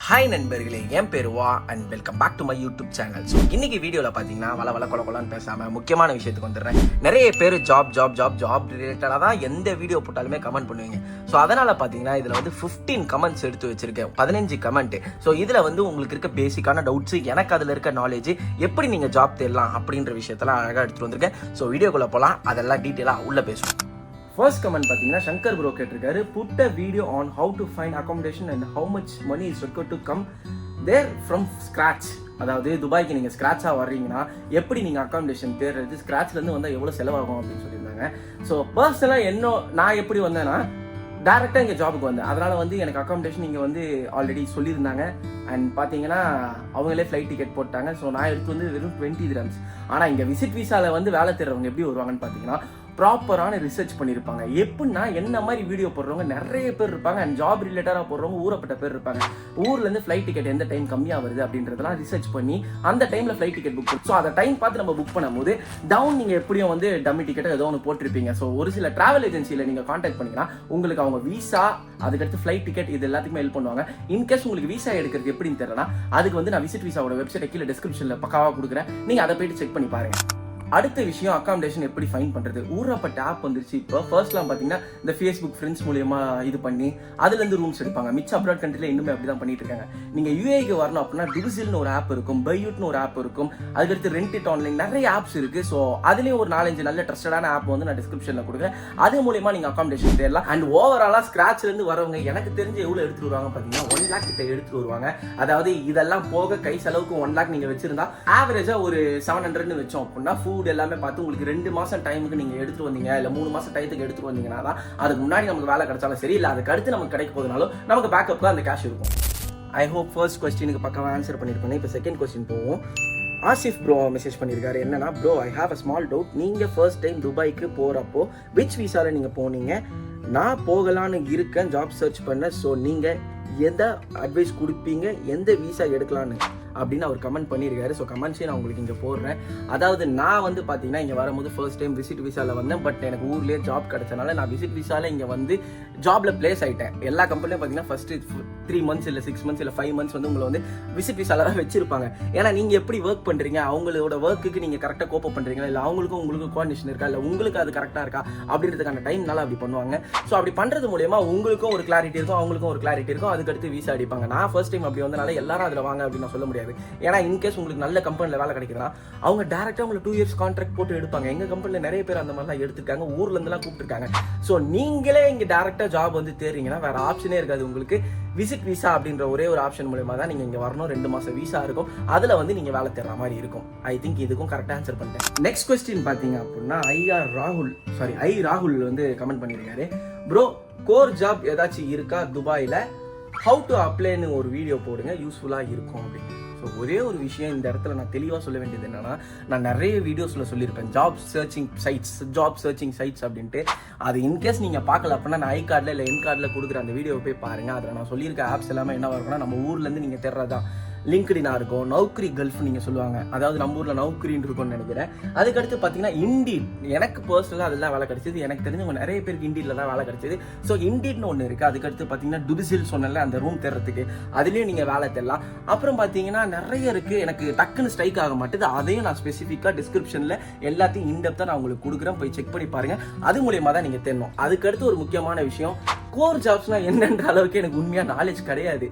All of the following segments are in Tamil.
ஹாய் நண்பர்களே, என் பேர் வா and welcome back to my YouTube channel. So இன்னைக்கு வீடியோவில் பார்த்தீங்கன்னா வள கொலன்னு பேசாமல் முக்கியமான விஷயத்துக்கு வந்துடுறேன். நிறைய பேர் ஜாப் ரிலேட்டடாக தான் எந்த வீடியோ போட்டாலுமே கமெண்ட் பண்ணுவீங்க. ஸோ அதனால் பார்த்தீங்கன்னா இதில் வந்து 15 கமெண்ட்ஸ் எடுத்து வச்சிருக்கேன், 15 கமெண்ட். ஸோ இதில் வந்து உங்களுக்கு இருக்க பேசிக்கான டவுட்ஸு, எனக்கு அதில் இருக்க நாலேஜ், எப்படி நீங்கள் ஜாப் தேடலாம் அப்படின்ற விஷயத்தெல்லாம் அழகாக எடுத்துகிட்டு வந்திருக்கேன். ஸோ வீடியோக்குள்ளே போகலாம், அதெல்லாம் டீட்டெயிலாக உள்ளே பேசுவோம். ஃபர்ஸ்ட் கமெண்ட் பார்த்தீங்கன்னா சங்கர் ப்ரோ கேட்டிருக்காரு, put a video on how to find accommodation and how much money is required to come there from scratch. அதாவது துபாய்க்கு நீங்கள் ஸ்க்ராட்சாக வர்றீங்கன்னா எப்படி நீங்கள் அகாமடேஷன் தேடுறது, ஸ்க்ராட்ச்லேருந்து வந்தால் எவ்வளோ செலவாகும் அப்படின்னு சொல்லியிருந்தாங்க. ஸோ பர்சனலாக நான் எப்படி வந்தேன்னா டேரெக்டாக இங்கே ஜாபுக்கு வந்தேன். அதனால் வந்து எனக்கு அகாமடேஷன் இங்கே வந்து ஆல்ரெடி சொல்லியிருந்தாங்க. அண்ட் பார்த்தீங்கன்னா அவங்களே ஃப்ளைட் டிக்கெட் போட்டாங்க. ஸோ நான் எடுத்து வந்து வெறும் 20 dirhams. ஆனால் இங்கே விசிட் விசாவில் வந்து வேலை தேடுறவங்க எப்படி வருவாங்கன்னு பார்த்தீங்கன்னா ப்ராப்பரான ரிசர்ச் பண்ணியிருப்பாங்க. எப்படின்னா என்ன மாதிரி வீடியோ போடுறவங்க நிறைய பேர் இருப்பாங்க. அண்ட் ஜாப் ரிலேட்டடாக போடுறவங்க ஊறப்பட்ட பேர் இருப்பாங்க. ஊர்லேருந்து ஃப்ளைட் டிக்கெட் எந்த டைம் கம்மியாக வருது அப்படின்றதெல்லாம் ரிசர்ச் பண்ணி அந்த டைமில் ஃப்ளைட் டிக்கெட் புக் பண்ணி, ஸோ அந்த டைம் பார்த்து நம்ம புக் பண்ணும்போது டவுன் நீங்கள் எப்படியும் வந்து டம்மி டிக்கெட் ஏதோ ஒன்று போட்டிருப்பீங்க. ஸோ ஒரு சில டிராவல் ஏஜென்சியில் நீங்கள் கான்டாக்ட் பண்ணிங்கன்னா உங்களுக்கு அவங்க வீசா, அதுக்கடுத்து ஃப்ளைட் டிக்கெட், இது எல்லாத்துக்குமே ஹெல்ப் பண்ணுவாங்க. இன்கேஸ் உங்களுக்கு வீசா எடுக்கிறது எப்படின்னு தெரியலனா அதுக்கு வந்து நான் விசிட் விசாவோட வெப்சைட் கீழே டிஸ்கிரிப்ஷனில் பக்காவாக கொடுக்குறேன், நீங்கள் அதை போயிட்டு செக் பண்ணி பாருங்க. அடுத்த விஷயம், அகாமடேஷன் எப்படி ஃபைன் பண்ணுறது. ஊறப்பட்ட ஆப் வந்துருச்சு. இப்போ ஃபர்ஸ்ட்லாம் பார்த்தீங்கன்னா இந்த ஃபேஸ்புக் ஃப்ரெண்ட்ஸ் மூலியமா இது பண்ணி அதுலேருந்து ரூம்ஸ் எடுப்பாங்க. மிச்ச அப்ராட் கண்ட்ரியில் இன்னுமே அப்படி தான் பண்ணிட்டு இருக்காங்க. நீங்கள் யூஏக்கு வரணும் அப்படின்னா டிவிசில்னு ஒரு ஆப் இருக்கும், பையூட்னு ஒரு ஆப் இருக்கும், அதுக்கடுத்து ரெண்ட் இட் ஆன்லைன், நிறைய ஆப்ஸ் இருக்குது. ஸோ அதுலேயும் ஒரு 4-5 நல்ல ட்ரஸ்டடான ஆப் வந்து நான் டிஸ்கிரிப்ஷனில் கொடுக்குறேன். அது மூலியமா நீங்கள் அகாமடேஷன் தேடலாம். அண்ட் ஓவராலாக ஸ்க்ராட்ச்லேருந்து வரவங்க எனக்கு தெரிஞ்சு எவ்வளோ எடுத்துட்டு வருவாங்க பார்த்தீங்கன்னா 1 lakh கிட்ட எடுத்துட்டு வருவாங்க. அதாவது இதெல்லாம் போக கை செலவுக்கு 1 lakh நீங்கள் வச்சிருந்தா ஆவரேஜாக ஒரு 700 வச்சோம் அப்படின்னா ஃபுட் எல்லாமே பார்த்து உங்களுக்கு 2 மாசம் டைமுக்கு நீங்க எடுத்துட்டு வந்தீங்க, இல்ல 3 மாசம் டைத்துக்கு எடுத்துட்டு வந்தீங்கன்னா தான் அதுக்கு முன்னாடி நமக்கு வேலை கிடைச்சாலும் சரி, இல்ல அதுக்கு அடுத்து நமக்கு கிடைக்க போதுனாலும் நமக்கு பேக்கப்ல அந்த கேஷ் இருக்கும். ஐ ஹோப் ஃபர்ஸ்ட் கொஸ்டினுக்கு பக்கவா ஆன்சர் பண்ணிருப்பேன். இப்போ செகண்ட் கொஸ்டின் போவோம். ஆசிஃப் ப்ரோ மெசேஜ் பண்ணியிருக்காரு. என்னன்னா, bro I have a small doubt. நீங்கள் ஃபர்ஸ்ட் டைம் துபாய்க்கு போகிறப்போ விச் விசாவில் நீங்கள் போனீங்க? நான் போகலான்னு இருக்கேன், ஜாப் சர்ச் பண்ண. ஸோ நீங்கள் எந்த அட்வைஸ் கொடுப்பீங்க, எந்த விசா எடுக்கலான்னு அப்படின்னு அவர் கமெண்ட் பண்ணியிருக்காரு. ஸோ கமெண்ட்ஸே நான் உங்களுக்கு இங்கே போடுறேன். அதாவது நான் வந்து பார்த்தீங்கன்னா இங்கே வரும்போது ஃபர்ஸ்ட் டைம் விசிட் விசாவில் வந்தேன். பட் எனக்கு ஊர்லேயே ஜாப் கிடைச்சனால நான் விசிட் விசாவில் இங்கே வந்து ஜாப்ல பிளேஸ் ஆகிட்டேன். எல்லா கம்பெனிலையும் பார்த்தீங்கன்னா ஃபர்ஸ்ட் 3 months இல்லை 6 months இல்லை 5 months வந்து உங்களை வந்து விசிட் விசாவில் தான் வச்சிருப்பாங்க. ஏன்னா நீங்கள் எப்படி ஒர்க் பண்ணுறீங்க, அவங்களோட ஒர்க்குக்கு நீங்கள் கரெக்டாக கோப்பப் பண்ணுறீங்களா, இல்லை அவங்களுக்கும் உங்களுக்கு கோஆர்டினேஷன் இருக்கா, இல்லை உங்களுக்கு அது கரெக்டாக இருக்கா அப்படின்றதுக்கான டைம்னால அப்படி பண்ணுவாங்க. ஸோ அப்படி பண்ணுறது மூலயமா உங்களுக்கும் ஒரு கிளாரிட்டி இருக்கும், அவங்களுக்கும் ஒரு கிளாரிட்டி இருக்கும். அதுக்கடுத்து விசா அடிப்பாங்க. நான் ஃபர்ஸ்ட் டைம் அப்படி வந்தனால எல்லாரும் அதில் வாங்க அப்படின்னு நான் சொல்ல முடியாது. ஏன்னா இன்கேஸ் உங்களுக்கு நல்ல கம்பெனியில் வேலை கிடைக்குதுன்னா அவங்க டேரக்டாக உங்களுக்கு 2 years கான்ட்ராக்ட் போட்டு எடுப்பாங்க. எங்கள் கம்பெனியில் நிறைய பேர் அந்த மாதிரிலாம் எடுத்துருக்காங்க, ஊர்லேருந்துலாம் கூப்பிட்டுருக்காங்க. ஸோ நீங்களே இங்கே டேரக்டாக ஜாப் வந்து தேடுறீங்கன்னா வேற ஆப்ஷனே இருக்காது உங்களுக்கு. விசிட் விசா அப்படின்ற ஒரே ஒரு ஆப்ஷன் மூலமா தான் நீங்கள் இங்கே வரணும். 2 மாசம் விசா இருக்கும், அதில் வந்து நீங்கள் வேலை தேடுற மாதிரி இருக்கும். ஐ திங்க் இதுக்கும் கரெக்டாக ஆன்சர் பண்ணிட்டேன். நெக்ஸ்ட் கொஸ்டின் பார்த்தீங்க அப்படின்னா ஐ ராகுல் வந்து கமெண்ட் பண்ணியிருக்காரு. ப்ரோ கோர் ஜாப் ஏதாச்சும் இருக்கா துபாயில், ஹவு டு அப்ளைன்னு ஒரு வீடியோ போடுங்க, யூஸ்ஃபுல்லாக இருக்கும் அப்படின்னு. ஸோ ஒரே ஒரு விஷயம் இந்த இடத்துல நான் தெளிவாக சொல்ல வேண்டியது என்னன்னா, நான் நிறைய வீடியோஸில் சொல்லியிருப்பேன் ஜாப் சர்ச்சிங் சைட்ஸ் அப்படின்ட்டு. அது இன்கேஸ் நீங்கள் பார்க்கல அப்படின்னா நான் ஐ கார்டில் இல்லை என் கார்டில் கொடுக்குற அந்த வீடியோவை போய் பாருங்கள். அதில் நான் சொல்லியிருக்க ஆப்ஸ் எல்லாமே என்ன இருக்குன்னா, நம்ம ஊர்லேருந்து நீங்கள் தேடுறதா லிங்க்டினா இருக்கும், நௌக்ரி கல்ஃப் நீங்கள் சொல்லுவாங்க, அதாவது நம்ம ஊரில் நௌக்ரின்னு இருக்கும்னு நினைக்கிறேன். அதுக்கடுத்து பார்த்தீங்கன்னா இண்டீட். எனக்கு பர்சனலாக அதெல்லாம் வேலை கிடைச்சது. எனக்கு தெரிஞ்சவங்க நிறைய பேருக்கு இண்டீட்ல தான் வேலை கிடைச்சது. ஸோ இண்டீட்னு ஒன்று இருக்குது. அதுக்கடுத்து பார்த்தீங்கன்னா டுபிசில் சொன்னல அந்த ரூம் தேடுறதுக்கு, அதுலேயும் நீங்கள் வேலை தேடலாம். அப்புறம் பார்த்தீங்கன்னா நிறைய இருக்குது, எனக்கு டக்குன்னு ஸ்ட்ரைக் ஆக மாட்டேது. அதையும் நான் ஸ்பெசிஃபிக்காக டிஸ்கிரிப்ஷனில் எல்லாத்தையும் இன்டெப்த்தாக நான் உங்களுக்கு கொடுக்குறேன், போய் செக் பண்ணி பாருங்கள். அது மூலியமாக தான் நீங்கள் தேடணும். அதுக்கடுத்து ஒரு முக்கியமான விஷயம், கோர் ஜாப்ஸ்னால் என்னன்ற அளவுக்கு எனக்கு உண்மையாக நாலேஜ் கிடையாது.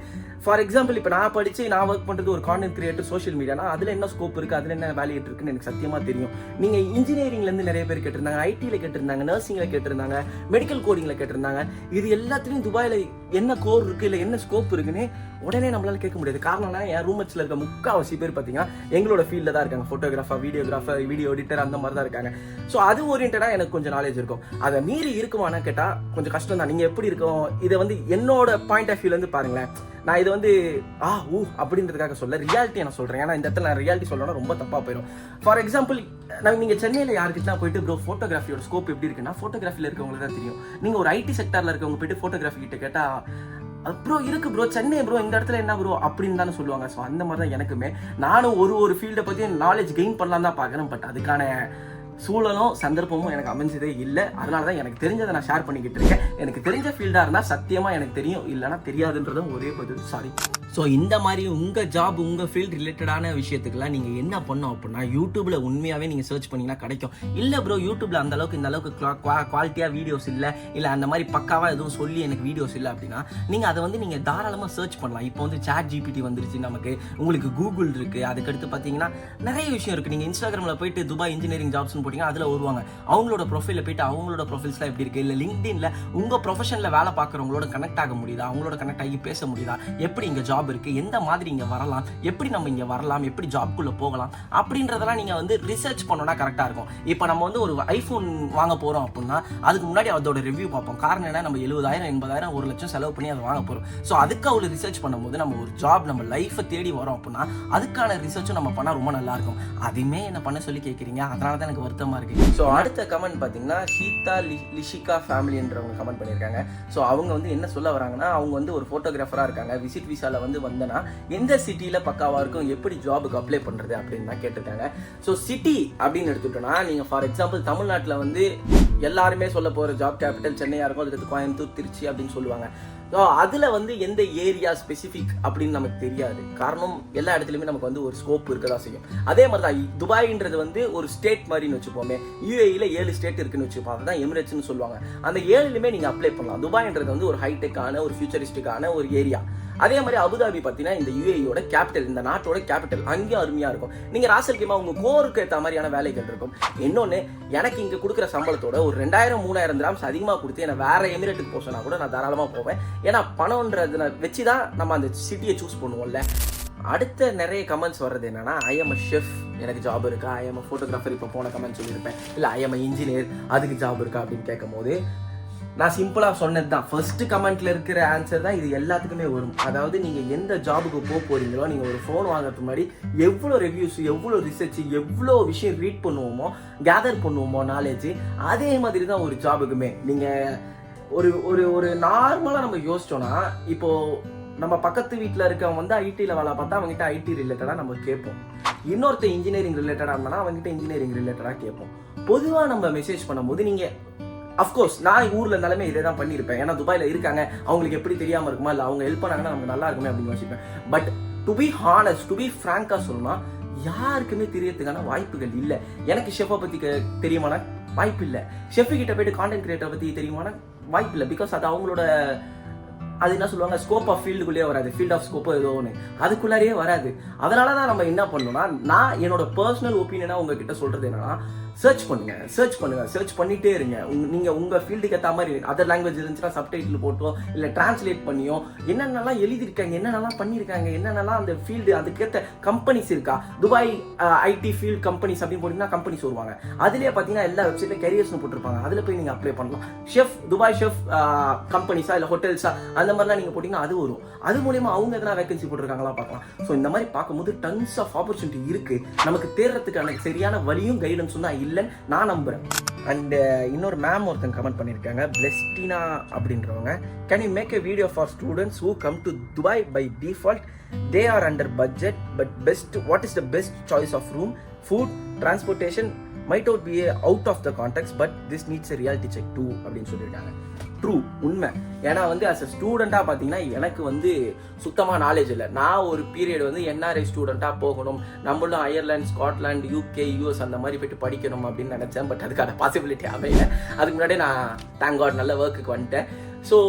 ஃபார் எக்ஸாம்பிள் இப்போ நான் படித்து நான் ஒர்க் பண்ணுறது ஒரு கான்டென்ட் கிரியேட்டர் சோஷியல் மீடியானா அதில் என்ன ஸ்கோப் இருக்குது, அதில் என்ன வேல்யூ இருக்குன்னு எனக்கு சத்தியமாக தெரியும். நீங்கள் இன்ஜினியரிங்லேருந்து நிறைய பேர் கேட்டிருந்தாங்க, ஐடியில் கேட்டிருந்தாங்க, நர்சிங்கில் கேட்டிருந்தாங்க, மெடிக்கல் கோடிங்கில் கேட்டிருந்தாங்க. இது எல்லாத்துலேயும் துபாயில் என்ன கோர் இருக்குது, இல்லை என்ன ஸ்கோப் இருக்குன்னு உடனே நம்மளால கேட்க முடியாது. காரணம்னா என் ரூம்மேட்ஸில் இருக்க முக்கால்வாசி பேர் பார்த்தீங்கன்னா எங்களோட ஃபீல்டில் தான் இருக்காங்க. ஃபோட்டோகிராஃபர், வீடியோ எடிட்டர் அந்த மாதிரி தான் இருக்காங்க. ஸோ அது ஓரியன்டாக எனக்கு கொஞ்சம் நாலேஜ் இருக்கும். அதை மீறி இருக்குமானா கேட்டால் கொஞ்சம் கஷ்டம் தான். நீங்கள் எப்படி இருக்கும், இதை வந்து என்னோட பாயிண்ட் ஆஃப் வியூலேருந்து பாருங்களேன். நான் இது வந்து அப்படின்றதுக்காக சொல்ல, ரியாலிட்டி நான் சொல்கிறேன். ஏன்னா இந்த இடத்துல நான் ரியாலிட்டி சொல்லணும்னா ரொம்ப தப்பாக போயிடும். ஃபார் எக்ஸாம்பிள், நீங்கள் சென்னையில் யாருக்கிட்டா போயிட்டு ப்ரோ ஃபோட்டோகிராஃபியோட ஸ்கோப் எப்படி இருக்குன்னா ஃபோட்டோகிராஃபியில் இருக்கவங்களுக்கு தான் தெரியும். நீங்கள் ஒரு ஐடி செக்டரில் இருக்கவங்க போயிட்டு ஃபோட்டோகிராஃபி கிட்ட கேட்டால் ப்ரோ இருக்கு ப்ரோ, சென்னை ப்ரோ, இந்த இடத்துல என்ன ப்ரோ அப்படின்னு தானே சொல்லுவாங்க. ஸோ அந்த மாதிரி தான் எனக்குமே. நானும் ஒரு ஃபீல்டை பற்றி நாலேஜ் கெயின் பண்ணலாம் தான் பார்க்குறேன். பட் அதுக்கான சூழலும் சந்தர்ப்பமும் எனக்கு அமைஞ்சதே இல்லை. அதனால தான் எனக்கு தெரிஞ்சதை நான் ஷேர் பண்ணிக்கிட்டு இருக்கேன். எனக்கு தெரிஞ்ச ஃபீல்டாக இருந்தால் சத்தியமாக எனக்கு தெரியும், இல்லைன்னா தெரியாதுன்றதும் ஒரே பதில். சாரி. ஸோ இந்த மாதிரி உங்கள் ஜாப் உங்கள் ஃபீல்ட் ரிலேட்டடான விஷயத்துக்குலாம் நீங்கள் என்ன பண்ணோம் அப்படின்னா யூடியூப்பில் உண்மையாகவே நீங்கள் சர்ச் பண்ணிங்கன்னா கிடைக்கும். இல்லை ப்ரோ யூடியூப்பில் இந்த அளவுக்கு குவாலிட்டியாக வீடியோஸ் இல்லை அந்த மாதிரி பக்காவாக எதுவும் சொல்லி எனக்கு வீடியோஸ் இல்லை அப்படின்னா நீங்கள் அதை வந்து நீங்கள் தாராளமாக சர்ச் பண்ணலாம். இப்போ வந்து சாட் ஜிபிடி வந்துருச்சு நமக்கு, உங்களுக்கு கூகுள் இருக்குது, அதுக்கடுத்து பார்த்தீங்கன்னா நிறைய விஷயம் இருக்குது. நீங்கள் இன்ஸ்டாகிராமில் போயிட்டு துபாய் இன்ஜினியரிங் ஜாப்ஸ்னு போட்டிங்கன்னா அதில் வருவாங்க. அவங்களோட ப்ரொஃபைலில் போயிட்டு அவங்களோட ப்ரொஃபைல்ஸ்லாம் எப்படி இருக்குது, இல்லை லிங்க்டின்ல உங்கள் ப்ரொஃபஷனில் வேலை பார்க்குறவங்களோட கனெக்ட் ஆக முடியுதா, அவங்களோட கனெக்ட் ஆகி பேச முடியுதா, எப்படி இங்கே ஜாப் இருக்கு, எந்த மாதிரி இங்க வரலாம், எப்படி நம்ம இங்க வரலாம், எப்படி ஜாப்குள்ள போகலாம் அப்படின்றதெல்லாம் நீங்க வந்து ரிசர்ச் பண்ணோம்னா கரெக்டா இருக்கும். இப்போ நம்ம வந்து ஒரு ஐபோன் வாங்க போறோம் அப்படின்னா அதுக்கு முன்னாடி அதோட ரிவ்யூ பார்ப்போம். காரணம் என்ன, நம்ம 70,000 80,000 1 லட்சம் செலவு பண்ணி அதை வாங்க போறோம். ஸோ அதுக்கு அவ்வளவு ரிசர்ச் பண்ணும்போது நம்ம ஒரு ஜாப் நம்ம லைஃபை தேடி வரோம் அப்படின்னா அதுக்கான ரிசர்ச்சும் நம்ம பண்ணா ரொம்ப நல்லா இருக்கும். அதுவுமே என்ன பண்ண சொல்லி கேட்குறீங்க, அதனால தான் எனக்கு வருத்தமா இருக்கு. ஸோ அடுத்த கமெண்ட் பார்த்தீங்கன்னா ஷீதா லிஷிகா ஃபேமிலின்றவங்க கமெண்ட் பண்ணியிருக்காங்க. ஸோ அவங்க வந்து என்ன சொல்ல வராங்கன்னா, அவங்க வந்து ஒரு ஃபோட்டோகிராஃபராக இருக்காங்க, விசிட் விசால வந்து வந்தனா எந்த சிட்டியில பக்காவா இருக்கும், எப்படி ஜாபுக்கு அப்ளை பண்றது அப்படின்னு தான் கேட்டிருக்காங்க. ஸோ சிட்டி அப்படின்னு எடுத்துட்டோம்னா நீங்க ஃபார் எக்ஸாம்பிள் தமிழ்நாட்டில் வந்து எல்லாருமே சொல்ல போற ஜாப் கேபிட்டல் சென்னையா இருக்கும், அதுக்கு கோயம்புத்தூர் திருச்சி அப்படின்னு சொல்லுவாங்க. ஸோ அதில் வந்து எந்த ஏரியா ஸ்பெசிஃபிக் அப்படின்னு நமக்கு தெரியாது. காரணம் எல்லா இடத்துலையுமே நமக்கு வந்து ஒரு ஸ்கோப் இருக்க தான் செய்யும். அதே மாதிரி தான் துபாய்ன்றது வந்து ஒரு ஸ்டேட் மாதிரின்னு வச்சுப்போமே, யூஏஇல 7 ஸ்டேட் இருக்குன்னு வச்சுப்போம், அதுதான் எமிரேட்ஸ்னு சொல்லுவாங்க. அந்த 7லுமே நீங்கள் அப்ளை பண்ணலாம். துபாய்ன்றது வந்து ஒரு ஹைடெக்கான ஒரு ஃபியூச்சரிஸ்டிக்கான ஒரு ஏரியா. அதே மாதிரி அபுதாபி பார்த்தீங்கன்னா இந்த யூஏஇயோட கேபிட்டல், இந்த நாட்டோட கேபிட்டல், அங்கேயும் அருமையாக இருக்கும். நீங்கள் ராசல் கேமா உங்கள் கோருக்கு ஏற்ற மாதிரியான வேலைகள் இருக்கும். இன்னொன்று, எனக்கு இங்கே கொடுக்குற சம்பளத்தோட ஒரு 2000-3000 திராம்ஸ் அதிகமாக கொடுத்து என்னை வேற எமிரேட்டுக்கு போக சொன்னா கூட நான் தாராளமாக போவேன். ஏன்னா பணம்ன்றதுல வச்சு தான் நம்ம அந்த சிட்டியை சூஸ் பண்ணுவோம்ல. அடுத்த நிறைய கமெண்ட்ஸ் வர்றது என்னன்னா, ஐ எம் அ ஷெஃப், எனக்கு ஜாப் இருக்கா, ஐ எம் அ ஃபோட்டோகிராஃபர், இப்போ போன கமெண்ட் சொல்லியிருப்பேன், இல்லை ஐ எம் அ இன்ஜினியர், அதுக்கு ஜாப் இருக்கா அப்படின்னு கேட்கும் போது நான் சிம்பிளா சொன்னது தான், ஃபர்ஸ்ட் கமெண்ட்ல இருக்கிற ஆன்சர் தான் இது எல்லாத்துக்குமே வரும். அதாவது நீங்க எந்த ஜாபுக்கு போக போறீங்களோ, நீங்க ஒரு ஃபோன் வாங்குறதுக்கு முன்னாடி எவ்வளோ ரிவ்யூஸ், எவ்வளோ ரிசர்ச், எவ்வளோ விஷயம் ரீட் பண்ணுவோமோ, கேதர் பண்ணுவோமோ நாலேஜ், அதே மாதிரி தான் ஒரு ஜாபுக்குமே. நீங்க ஒரு ஒரு ஒரு நார்மலா நம்ம யோசிச்சோம்னா, இப்போ நம்ம பக்கத்து வீட்டில் இருக்கவங்க வந்து ஐடியில் வேலை பார்த்தா அவங்ககிட்ட ஐடி ரிலேட்டடாக நம்ம கேட்போம். இன்னொருத்த இன்ஜினியரிங் ரிலேட்டடாக இருந்தானா அவங்ககிட்ட இன்ஜினியரிங் ரிலேட்டடாக கேட்போம். பொதுவாக நம்ம மெசேஜ் பண்ணும்போது நீங்கள் அஃப்கோர்ஸ் நான் ஊரில் இருந்தாலுமே இதே தான் பண்ணியிருப்பேன். ஏன்னா துபாயில் இருக்காங்க, அவங்களுக்கு எப்படி தெரியாமல் இருக்குமா, இல்லை அவங்க ஹெல்ப் பண்ணாங்கன்னா நமக்கு நல்லா இருக்குமே அப்படின்னு யோசிப்பேன். But to be honest, to be ஃப்ராங்காக சொல்லணும்னா யாருக்குமே தெரியறதுக்கான வாய்ப்புகள் இல்லை. எனக்கு ஷெஃபை பற்றி தெரியுமானா வாய்ப்பு இல்லை. ஷெஃபு கிட்ட போயிட்டு கான்டென்ட் கிரியேட்டரை பற்றி தெரியுமானா வாய்ப்பு இல்லை. பிகாஸ் அது அவங்களோட அது என்ன சொல்லுவாங்க, ஸ்கோப் ஆஃப் ஃபீல்டுக்குள்ளேயே வராது, ஃபீல்ட் ஆஃப் ஸ்கோப்போ ஏதோ ஒன்று அதுக்குள்ளாரியே வராது. அதனால தான் நம்ம என்ன பண்ணணும்னா, நான் என்னோட பர்சனல் ஒப்பீனியனாக உங்ககிட்ட சொல்றது என்னன்னா, சர்ச் பண்ணிட்டே இருங்க. நீங்க உங்க ஃபீல்டுக்கு ஏற்ற மாதிரி அதர் லாங்குவேஜ் இருந்துச்சுன்னா சப்டைட்டில் போட்டோ இல்லை டிரான்ஸ்லேட் பண்ணியோ என்னென்னலாம் எழுதியிருக்காங்க, என்னென்னலாம் பண்ணியிருக்காங்க, என்னென்னலாம் அந்த ஃபீல்டு அதுக்கேற்ற கம்பெனிஸ் இருக்கா, துபாய் ஐடி ஃபீல்ட் கம்பெனிஸ் அப்படின்னு போட்டிங்கன்னா கம்பெனிஸ் வருவாங்க. அதுலேயே பார்த்தீங்கன்னா எல்லா வெப்சைட்ல கெரியர்ஸ்னு போட்டிருப்பாங்க, அதில் போய் நீங்கள் அப்ளை பண்ணலாம். ஷெஃப், துபாய் ஷெஃப் கம்பெனிஸா இல்லை ஹோட்டல்ஸா அந்த மாதிரிலாம் நீங்கள் போட்டிங்கன்னா அது வரும். அது மூலியமா அவங்க எதனா வேகன்சி போட்டிருக்காங்களா பார்க்கலாம். ஸோ இந்த மாதிரி பார்க்கும்போது டன்ஸ் ஆஃப் ஆப்பர்ச்சுனிட்டி இருக்கு. நமக்கு தேர்றதுக்கான சரியான வழியும் கைடன்ஸும் தான் இல்லைன்னு நான் நம்புறேன். அண்ட் இன்னொரு மேம் ஒருத்தங்க கமெண்ட் பண்ணியிருக்காங்க, பிளெஸ்டினா அப்படின்றவங்க, can you make a video for students who come to Dubai by default, they are under budget but best, what is the best choice of room, food, transportation might not be out of the context but this needs a reality check too அப்படின்னு சொல்லியிருக்காங்க. ட்ரூ, உண்மை. ஏன்னா வந்து அஸ் அ ஸ்டூடெண்ட்டாக பார்த்தீங்கன்னா எனக்கு வந்து சுத்தமாக நாலேஜ் இல்லை. நான் ஒரு பீரியட் வந்து என்ஆர்ஐ ஸ்டூடெண்ட்டாக போகணும், நம்மளும் அயர்லாந்து, ஸ்காட்லாந்து, யூகே, யூஎஸ் அந்த மாதிரி போய்ட்டு படிக்கணும் அப்படின்னு நினச்சேன். பட் அதுக்கான பாசிபிலிட்டி அமையல. அதுக்கு முன்னாடி நான் தேங்க் காட் நல்ல ஒர்க்குக்கு வந்துட்டேன். ஸோ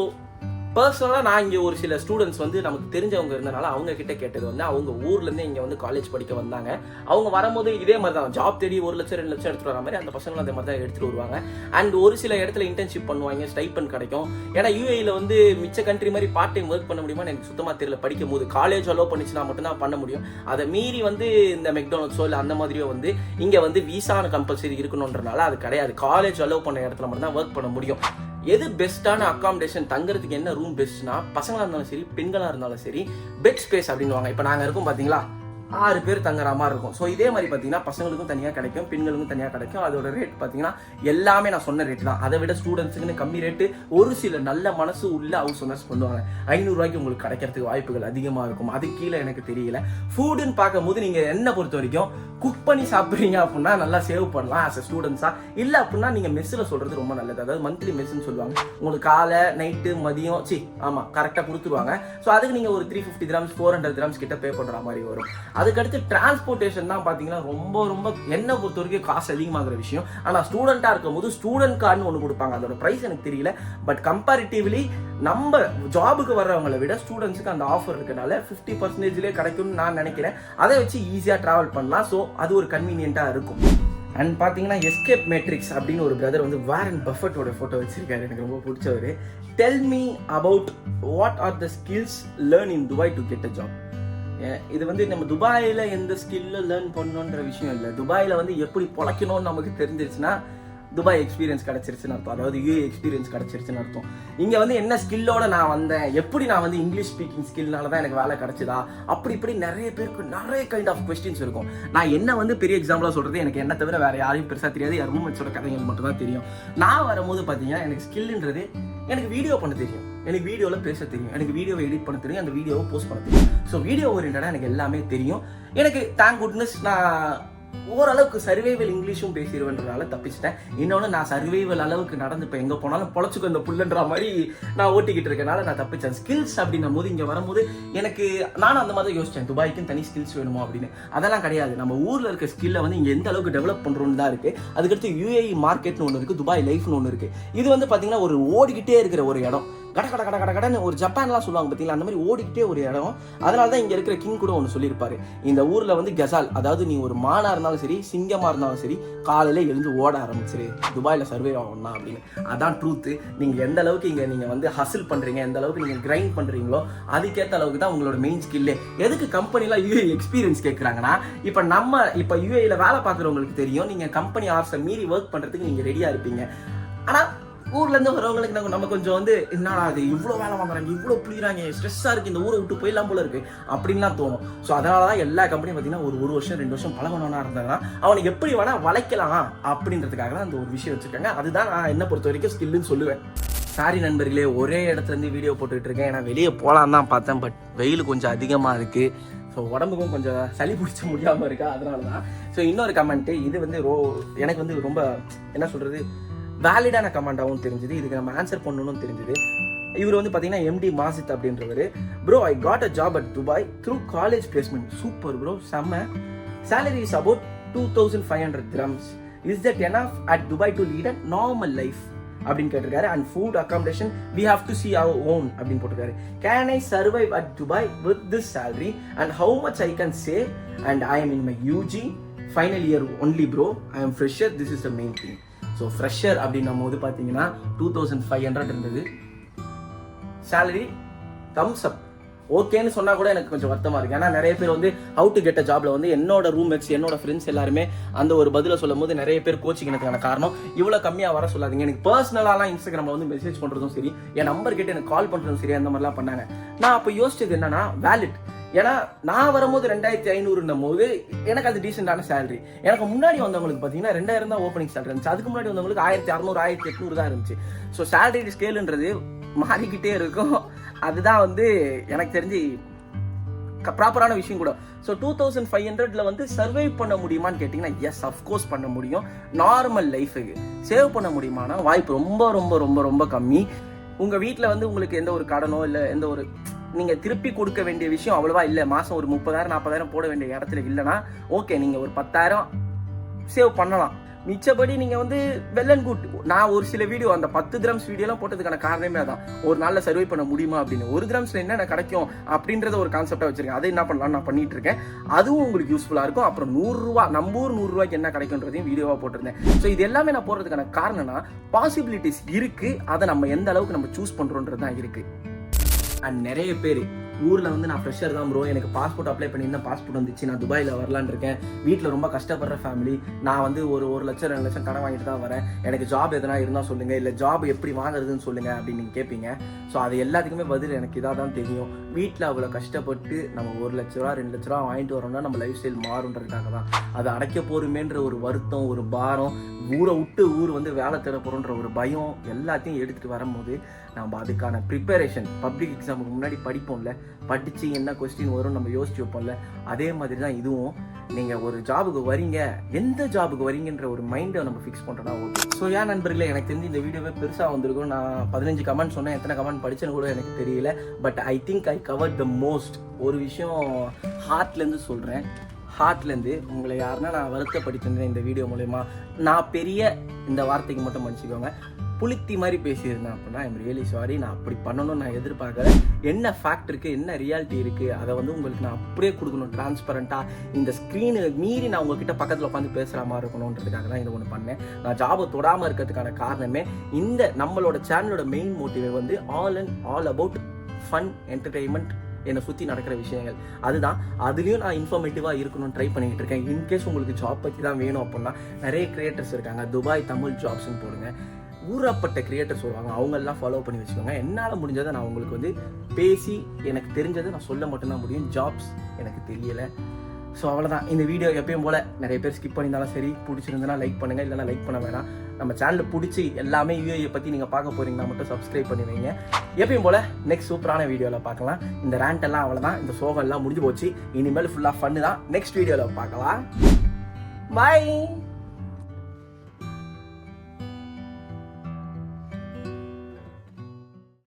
பர்சனலாக நான் இங்கே ஒரு சில ஸ்டூடெண்ட்ஸ் வந்து நமக்கு தெரிஞ்சவங்க இருந்தனால அவங்க கிட்ட கேட்டது வந்து, அவங்க ஊர்லேருந்து இங்கே வந்து காலேஜ் படிக்க வந்தாங்க. அவங்க வரும்போது இதே மாதிரி தான் ஜாப் தேடி 1 லட்சம் 2 லட்சம் எடுத்துகிட்டு வர மாதிரி அந்த பசங்களும் அதே மாதிரி தான் எடுத்துகிட்டு வருவாங்க. அண்ட் ஒரு சில இடத்துல இன்டர்ன்ஷிப் பண்ணுவாங்க, ஸ்டைப்பன் கிடைக்கும். ஏன்னா யூஏஇல வந்து மிச்ச கண்ட்ரி மாதிரி பார்ட் டைம் ஒர்க் பண்ண முடியுமா எனக்கு சுத்தமாக தெரியல. படிக்கும் போது காலேஜ் அலோவ் பண்ணிச்சுன்னா மட்டும்தான் பண்ண முடியும். அதை மீறி வந்து இந்த மெக்டானல்ட்ஸோ இல்லை அந்த மாதிரியோ வந்து இங்கே வந்து விசான கம்பல்சரி இருக்கணுன்றனால அது கிடையாது. காலேஜ் அலோவ் பண்ண இடத்துல மட்டும் தான் ஒர்க் பண்ண முடியும். எது பெஸ்ட்டான அகாமடேஷன், தங்குறதுக்கு என்ன ரூம் பெஸ்ட்னா, பசங்களாக இருந்தாலும் சரி பெண்களாக இருந்தாலும் சரி பெட் ஸ்பேஸ் அப்படின்வாங்க. இப்போ நாங்கள் இருக்கோம் பார்த்தீங்களா, 6 பேர் தங்குற மாதிரி இருக்கும். ஸோ இதே மாதிரி பார்த்தீங்கன்னா பசங்களுக்கும் தனியாக கிடைக்கும், பெண்களுக்கும் தனியாக கிடைக்கும். அதோட ரேட் பார்த்தீங்கன்னா எல்லாமே நான் சொன்ன ரேட் தான். அதை விட ஸ்டூடெண்ட்ஸுக்குன்னு கம்மி ரேட்டு. ஒரு சில நல்ல மனசு உள்ள ஹவுஸ் ஓனர்ஸ் பண்ணுவாங்க. 500 ரூபாய்க்கு உங்களுக்கு கிடைக்கிறதுக்கு வாய்ப்புகள் அதிகமாக இருக்கும். அது கீழே எனக்கு தெரியல. ஃபுட்டுன்னு பார்க்கும்போது நீங்கள் என்ன பொறுத்த வரைக்கும் குக் பண்ணி சாப்பிட்றீங்க அப்படின்னா நல்லா சேவ் பண்ணலாம் ஆஸ் அ ஸ்டூடெண்ட்ஸாக. இல்லை அப்படின்னா நீங்கள் மெஸ்ஸில் சொல்கிறது ரொம்ப நல்லது. அதாவது மந்த்லி மெஸ்ன்னு சொல்லுவாங்க. உங்களுக்கு காலை நைட்டு மதியம் கரெக்டாக கொடுத்துருவாங்க. ஸோ அதுக்கு நீங்கள் ஒரு 350 dirhams 400 dirhams கிட்ட பே பண்ணுற மாதிரி வரும். அதுக்கடுத்து டிரான்ஸ்போர்ட்டேஷன் தான் பார்த்தீங்கன்னா ரொம்ப என்ன பொறுத்த வரைக்கும் காசு அதிகமாகிற விஷயம். ஆனால் ஸ்டூடெண்ட்டாக இருக்கும் போது ஸ்டூடெண்ட் கார்டுன்னு ஒன்று கொடுப்பாங்க. அதோட ப்ரைஸ் எனக்கு தெரியல. பட் கம்பேரிட்டிவ்லி நம்ம ஜாபுக்கு வர்றவங்களை விட ஸ்டூடெண்ட்ஸுக்கு அந்த ஆஃபர் இருக்கனால 50% கிடைக்கும்னு நான் நினைக்கிறேன். அதை வச்சு ஈஸியாக ட்ராவல் பண்ணலாம். ஸோ அது ஒரு கன்வீனியண்ட்டாக இருக்கும். அண்ட் பார்த்தீங்கன்னா எஸ்கேப் மேட்ரிக்ஸ் அப்படின்னு ஒரு பிரதர் வந்து வாரன் பஃபட்டோட ஃபோட்டோ வச்சிருக்காரு. எனக்கு ரொம்ப பிடிச்சவர். Tell me about what are the skills learn in Dubai to get a job. இது வந்து நம்ம துபாயில் எந்த ஸ்கில்ல லேர்ன் பண்ணணுன்ற விஷயம் இல்லை. துபாயில் வந்து எப்படி பொழைக்கணும்னு நமக்கு தெரிஞ்சிருச்சுன்னா துபாய் எக்ஸ்பீரியன்ஸ் கிடச்சிருச்சுன்னு அர்த்தம். அதாவது யூஏ எக்ஸ்பீரியன்ஸ் கிடச்சிருச்சுன்னு அர்த்தம். இங்கே வந்து என்ன ஸ்கில்லோட நான் வந்தேன், எப்படி நான் வந்து இங்கிலீஷ் ஸ்பீக்கிங் ஸ்கில்னால தான் எனக்கு வேலை கிடச்சிதா, அப்படி இப்படி நிறைய பேருக்கு நிறைய கைண்ட் ஆஃப் கொஸ்டின்ஸ் இருக்கும். நான் என்ன வந்து பெரிய எக்ஸாம்பிளாக சொல்கிறது, எனக்கு என்ன தவிர வேறு யாரையும் பெருசாக தெரியாது. யார் ரூம்மேட்ஸோட கதைகள் மட்டும் தான் தெரியும். நான் வரும்போது பார்த்தீங்கன்னா எனக்கு ஸ்கில்ன்றது எனக்கு வீடியோ பண்ண தெரியும், எனக்கு வீடியோவில் பேச தெரியும், எனக்கு வீடியோவை எடிட் பண்ண தெரியும், அந்த வீடியோவை போஸ்ட் பண்ண தெரியும். ஸோ வீடியோ ஓரியன்டாக எனக்கு எல்லாமே தெரியும். எனக்கு தேங்க் குட்னஸ் நான் ஓரளவுக்கு சர்வைவல் இங்கிலீஷும் பேசிடுவேன்றனால தப்பிச்சிட்டேன். இன்னொன்று நான் சர்வைவல் அளவுக்கு நடந்துப்பேன். எங்கே போனாலும் பொழைச்சிக்கும் இந்த புல்லுன்ற மாதிரி நான் ஓட்டிக்கிட்டு இருக்கனால நான் தப்பிச்சேன். ஸ்கில்ஸ் அப்படின்னும் போது இங்கே வரும்போது எனக்கு நானும் அந்த மாதிரி யோசித்தேன், துபாய்க்குன்னு தனி ஸ்கில்ஸ் வேணுமோ அப்படின்னு. அதெல்லாம் கிடையாது. நம்ம ஊரில் இருக்க ஸ்கில்லை வந்து இங்கே எந்த அளவுக்கு டெவலப் பண்ணுறோன்னு தான் இருக்குது. அதுக்கடுத்து யூஏஇ மார்க்கெட்னு ஒன்று இருக்குது, துபாய் லைஃப்னு ஒன்று இருக்குது. இது வந்து பார்த்தீங்கன்னா ஒரு ஓடிக்கிட்டே இருக்கிற ஒரு இடம். கடன்னு ஒரு ஜப்பான்லாம் சொல்லுவாங்க பார்த்தீங்களா, அந்த மாதிரி ஓடிக்கிட்டே ஒரு இடம். அதனால தான் இங்கே இருக்கிற கிங் கூட ஒன்று சொல்லியிருப்பாரு, இந்த ஊரில் வந்து கசால், அதாவது நீ ஒரு மானாக இருந்தாலும் சரி சிங்கமாக இருந்தாலும் சரி காலையில் எழுந்து ஓட ஆரம்பிச்சிரு, துபாயில் சர்வே ஆகணும்னா அப்படின்னு. அதான் ட்ரூத்து. நீங்கள் எந்த அளவுக்கு இங்கே நீங்கள் வந்து ஹசில் பண்ணுறீங்க, எந்த அளவுக்கு நீங்கள் கிரைண்ட் பண்ணுறீங்களோ அதுக்கேற்ற அளவுக்கு தான் உங்களோட மெயின் ஸ்கில்லே. எதுக்கு கம்பெனிலாம் யூஏ எக்ஸ்பீரியன்ஸ் கேட்குறாங்கன்னா, இப்போ யூஏயில் வேலை பார்க்குறவங்களுக்கு தெரியும் நீங்கள் கம்பெனி ஹார்ஸை மீறி ஒர்க் பண்ணுறதுக்கு நீங்கள் ரெடியாக இருப்பீங்க. ஆனால் ஊர்லேருந்து வரவங்களுக்கு நம்ம கொஞ்சம் வந்து என்னடா அது இவ்வளோ வேலை வாங்குறாங்க, இவ்வளோ புளிறாங்க, ஸ்ட்ரெஸ்ஸாக இருக்குது, இந்த ஊரை விட்டு போயிடலாம் போல இருக்குது அப்படின்லாம் தோணும். ஸோ அதனால தான் எல்லா கம்பெனியும் பார்த்தீங்கன்னா ஒரு வருஷம் 2 வருஷம் பழகணும்னா இருந்தாங்கன்னா அவனுக்கு எப்படி வேணால் வளைக்கலாம் அப்படின்றதுக்காக தான் அந்த ஒரு விஷயம் வச்சுருக்காங்க. அதுதான் நான் என்ன பொறுத்த வரைக்கும் ஸ்கில்லுன்னு சொல்லுவேன். சாரி நண்பர்களே, ஒரே இடத்துலேருந்து வீடியோ போட்டுக்கிட்டு இருக்கேன். நான் வெளியே போகலான்னு தான் பார்த்தேன், பட் வெயில் கொஞ்சம் அதிகமாக இருக்குது. ஸோ உடம்புக்கும் கொஞ்சம் சளி பிடிச்ச முடியாமல் இருக்கா, அதனால தான். ஸோ இன்னொரு கமெண்ட்டு, இது வந்து எனக்கு வந்து ரொம்ப என்ன சொல்கிறது வேலிடான கமெண்டாகவும் தெரிஞ்சுது. இதுக்கு நம்ம ஆன்சர் பண்ணணும்னு தெரிஞ்சுது. இவர் வந்து பார்த்தீங்கன்னா எம்டி மாசித் அப்படின்றவர். Bro, I got a job at Dubai through college placement. Super bro, செம்ம. Salary is about 2500 dirhams. Is that enough at Dubai to lead a normal life அப்படின்னு கேட்டிருக்காரு. And food accommodation we have to see our own அப்படின்னு போட்டிருக்காரு. Can I survive at Dubai with this salary and how much I can save and I am in my UG final year only bro, I am fresher, this is the main thing. So fresher அப்படின்னும் போது பார்த்தீங்கன்னா 2500 இருந்தது. சேலரி தம்ஸ் அப் ஓகேன்னு சொன்னால் கூட எனக்கு கொஞ்சம் வருத்தமாக இருக்குது. ஏன்னா நிறைய பேர் வந்து ஹவு டு கெட் அ ஜாப்ல வந்து என்னோட ரூம்மேட்ஸ் என்னோட ஃப்ரெண்ட்ஸ் எல்லாருமே அந்த ஒரு பதிலை சொல்லும் போது நிறைய பேர் கோச்சிங்கிறதுக்கான காரணம் இவ்வளோ கம்மியாக வர சொல்லாதீங்க. எனக்கு பர்சனலாலாம் இன்ஸ்டாகிராமில் வந்து மெசேஜ் பண்ணுறதும் சரி, என் நம்பர் கேட்டு எனக்கு கால் பண்ணுறதும் சரி, அந்த மாதிரிலாம் பண்ணாங்க. நான் அப்போ யோசிச்சது என்னன்னா வேலிட். ஏன்னா நான் வரும்போது 2500 போது எனக்கு அது டீசெண்டான சேலரி. எனக்கு முன்னாடி வந்தவங்களுக்கு பார்த்தீங்கன்னா 2000 தான் ஓப்பனிங் சேலரி இருந்துச்சு. அதுக்கு முன்னாடி வந்தவங்களுக்கு 1600 1800 தான் இருந்துச்சு. ஸோ சேலரி ஸ்கேலுன்றது மாறிக்கிட்டே இருக்கும். அதுதான் வந்து எனக்கு தெரிஞ்சு ப்ராப்பரான விஷயம் கூட. ஸோ 2500 வந்து சர்வைவ் பண்ண முடியுமான்னு கேட்டிங்கன்னா எஸ், அஃப்கோர்ஸ் பண்ண முடியும். நார்மல் லைஃபுக்கு சேவ் பண்ண முடியுமானா வாய்ப்பு ரொம்ப ரொம்ப ரொம்ப ரொம்ப கம்மி. உங்கள் வீட்டில் வந்து உங்களுக்கு எந்த ஒரு கடனோ இல்லை எந்த ஒரு நீங்கள் திருப்பி கொடுக்க வேண்டிய விஷயம் அவ்வளோவா இல்லை, மாதம் ஒரு 30,000 40,000 போட வேண்டிய இடத்துல இல்லைன்னா ஓகே, நீங்கள் ஒரு 10,000 சேவ் பண்ணலாம். மிச்சபடி நீங்கள் வந்து வெல் அண்ட் குட். நான் ஒரு சில வீடியோ அந்த 10 dirhams வீடியோலாம் போட்டதுக்கான காரணமே அதான், ஒரு நாளில் சர்வை பண்ண முடியுமா அப்படின்னு. 1 dirhamsல என்ன கிடைக்கும் அப்படின்றத ஒரு கான்செப்டாக வச்சிருக்கேன். அதை என்ன பண்ணலாம் நான் பண்ணிட்டு இருக்கேன். அதுவும் உங்களுக்கு யூஸ்ஃபுல்லாக இருக்கும். அப்புறம் 100 ரூபா நம்ம ஊர் 100 ரூபாய்க்கு என்ன கிடைக்குன்றதையும் வீடியோவாக போட்டிருந்தேன். ஸோ இது எல்லாமே நான் போடுறதுக்கான காரணம்னா பாசிபிலிட்டிஸ் இருக்குது, அதை நம்ம எந்த அளவுக்கு நம்ம சூஸ் பண்ணுறோன்றது தான் இருக்குது. அண்ட் நிறைய பேர் ஊரில் வந்து நான் ஃப்ரெஷர் தான் ப்ரோ, எனக்கு பாஸ்போர்ட் அப்ளை பண்ணியிருந்தேன், பாஸ்போர்ட் வந்துச்சு, நான் துபாயில் வரலான்னு இருக்கேன், வீட்டில் ரொம்ப கஷ்டப்படுற ஃபேமிலி, நான் வந்து ஒரு லட்சம் 2 லட்சம் கடன் வாங்கிட்டு தான் வரேன், எனக்கு ஜாப் எதனா இருந்தால் சொல்லுங்கள், இல்லை ஜாப் எப்படி வாங்குறதுன்னு சொல்லுங்கள் அப்படின்னு நீங்கள் கேட்பீங்க. ஸோ அது எல்லாத்துக்குமே பதில் எனக்கு இதாக தான் தெரியும். வீட்டில் அவ்வளோ கஷ்டப்பட்டு நம்ம 1 லட்ச ரூபா 2 லட்ச ரூபா வாங்கிட்டு வரோம்னா நம்ம லைஃப் ஸ்டைல் மாறுன்றதுக்காக தான். அது அடைக்க போருமேன்ற ஒரு வருத்தம், ஒரு பாரம், ஊரை விட்டு ஊர் வந்து வேலை தேட போகிறோன்ற ஒரு பயம் எல்லாத்தையும் எடுத்துகிட்டு வரும்போது நம்ம அதுக்கான ப்ரிப்பரேஷன், பப்ளிக் எக்ஸாமுக்கு முன்னாடி படிப்போம்ல, படித்து என்ன கொஸ்டின் வரும் நம்ம யோசிச்சு வைப்போம்ல, அதே மாதிரி தான் இதுவும். நீங்கள் ஒரு ஜாபுக்கு வரீங்க, எந்த ஜாபுக்கு வரீங்கன்ற ஒரு மைண்டை நம்ம ஃபிக்ஸ் பண்ணுறோன்னா ஓகே. ஸோ ஏன் நண்பர்களே, எனக்கு தெரிஞ்சு இந்த வீடியோவே பெருசாக வந்திருக்கும். நான் 15 கமெண்ட் சொன்னேன், எத்தனை கமெண்ட் படிச்சேன்னு கூட எனக்கு தெரியல. But I think I cover the most. ஒரு விஷயம் ஹார்ட்லேருந்து சொல்கிறேன், ஹார்ட்லேருந்து உங்களை யாருன்னா நான் வருத்தப்படுத்திருந்தேன் இந்த வீடியோ மூலயமா, நான் பெரிய இந்த வார்த்தைக்கு மட்டும் மன்னிச்சுக்கோங்க, புளித்தி மாதிரி பேசியிருந்தேன் அப்படின்னா ஐம் ரியலி சாரி. நான் அப்படி பண்ணணும்னு நான் எதிர்பார்க்கல. என்ன ஃபேக்ட் இருக்குது, என்ன ரியாலிட்டி இருக்குது, அதை வந்து உங்களுக்கு நான் அப்படியே கொடுக்கணும் டிரான்ஸ்பரண்ட்டாக. இந்த ஸ்க்ரீனு மீறி நான் உங்ககிட்ட பக்கத்தில் உட்காந்து பேசுகிற மாதிரி இருக்கணுன்றதுக்காக தான் இதை ஒன்று பண்ணேன். நான் ஜாபை தொடாமல் இருக்கிறதுக்கான காரணமே இந்த நம்மளோட சேனலோட மெயின் மோட்டிவே வந்து ஆல் அபவுட் ஃபன், என்டர்டெயின்மெண்ட், என்னை சுற்றி நடக்கிற விஷயங்கள். அதுதான், அதுலேயும் நான் இன்ஃபர்மேட்டிவாக இருக்கணும்னு ட்ரை பண்ணிக்கிட்டு இருக்கேன். இன்கேஸ் உங்களுக்கு ஜாப் பற்றி தான் வேணும் அப்படின்னா நிறைய கிரியேட்டர்ஸ் இருக்காங்க, துபாய் தமிழ் ஜாப்ஸ்ன்னு போடுங்க, ஊறப்பட்ட கிரியேட்டர்ஸ் வருவாங்க, அவங்களெல்லாம் ஃபாலோ பண்ணி வச்சுக்கோங்க. என்னால் முடிஞ்சதை நான் உங்களுக்கு வந்து பேசி எனக்கு தெரிஞ்சதை நான் சொல்ல மட்டும்தான் முடியும். ஜாப்ஸ் எனக்கு தெரியலை. ஸோ அவ்வளோதான். இந்த வீடியோ எப்பயும் போல் நிறைய பேர் ஸ்கிப் பண்ணியிருந்தாலும் சரி, பிடிச்சிருந்தனா லைக் பண்ணுங்கள், இல்லைனா லைக் பண்ண வேணாம். நம்ம சேனலில் பிடிச்சி எல்லாமே யூஏ பற்றி நீங்கள் பார்க்க போகிறீங்கன்னா மட்டும் சப்ஸ்கிரைப் பண்ணி வைங்க. எப்பயும் போல் நெக்ஸ்ட் சூப்பரான வீடியோவில் பார்க்கலாம். இந்த ரேண்டெல்லாம் அவ்வளோதான், இந்த சோகம்லாம் முடிஞ்சு போச்சு. இனிமேல் ஃபுல்லாக ஃபன்னு தான். நெக்ஸ்ட் வீடியோவில் பார்க்கலாம். பாய்.